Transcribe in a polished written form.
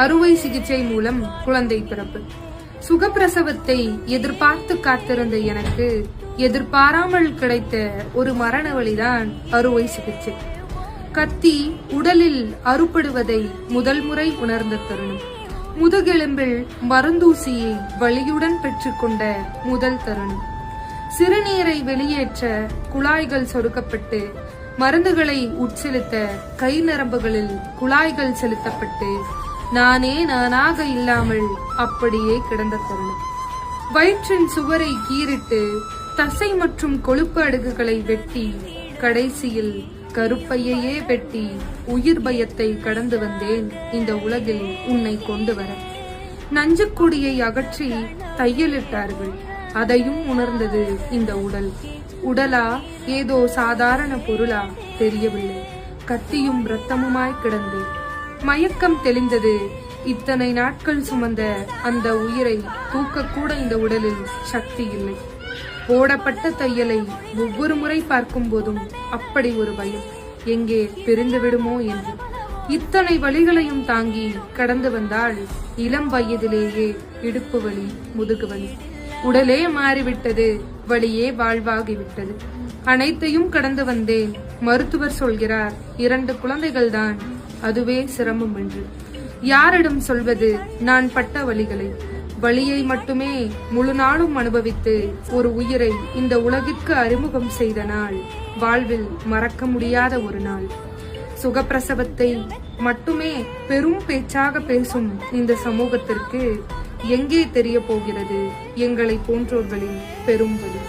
அறுவை சிகிச்சை மூலம் குழந்தை பிறப்பு. சுகப்பிரசவத்தை எதிர்பார்த்து காத்திருந்த எனக்கு எதிர்பாராமல் கிடைத்த ஒரு மரண வழிதான் அறுவை சிகிச்சை. கத்தி உடலில் அறுபடுவதை முதல் முறை உணர்ந்த தருணம். முதுகெலும்பில் மருந்தூசியை வலியுடன் பெற்றுக்கொண்ட முதல் தருணம். சிறுநீரை வெளியேற்ற குழாய்கள் சொருக்கப்பட்டு மருந்துகளை உட்செலுத்த கை நரம்புகளில் குழாய்கள் செலுத்தப்பட்டு நானே நானாக இல்லாமல் அப்படியே கிடந்த தருணம். வயிற்றின் சுவரை கீறிட்டு தசை மற்றும் கொழுப்பு அடுக்குகளை வெட்டி கடைசியில் கருப்பையே வெட்டி உயிர் பயத்தை கடந்து வந்தேன் இந்த உலகில் உன்னை கொண்டு வர. நஞ்சுக்கொடியை அகற்றி தையலிட்டார்கள். அதையும் உணர்ந்தது இந்த உடல். உடலா ஏதோ சாதாரண பொருளா தெரியவில்லை. கத்தியும் இரத்தமுமாய் கிடந்து மயக்கம் தெளிந்தது. இத்தனை நாட்கள் சுமந்த அந்த உயிரை தூக்கக்கூட இந்த உடலில் சக்தி இல்லை. போடப்பட்ட தையலை ஒவ்வொரு முறை பார்க்கும் போதும் அப்படி ஒரு பயம், எங்கே பிரிந்து விடுமோ என்று. இத்தனை வலிகளையும் தாங்கி கடந்து வந்தால் இளம் வயதிலேயே இடுப்பு வலி, முதுகு வலி. உடலே மாறிவிட்டது, வலியே வாழ்வாகிவிட்டது. அனைத்தையும் கடந்து வந்தேன். மருத்துவர் சொல்கிறார் 2 குழந்தைகள் தான், அதுவே சிரமம் என்று. யாரிடம் சொல்வது நான் பட்ட வலிகளை? வலியை மட்டுமே முழு நாளும் அனுபவித்து ஒரு உயிரை இந்த உலகிற்கு அறிமுகம் செய்த நாள் வாழ்வில் மறக்க முடியாத ஒரு நாள். சுகப்பிரசவத்தை மட்டுமே பெரும் பேச்சாக பேசும் இந்த சமூகத்திற்கு எங்கே தெரிய போகிறது எங்களை போன்றோர்களின் பெரும் வலி?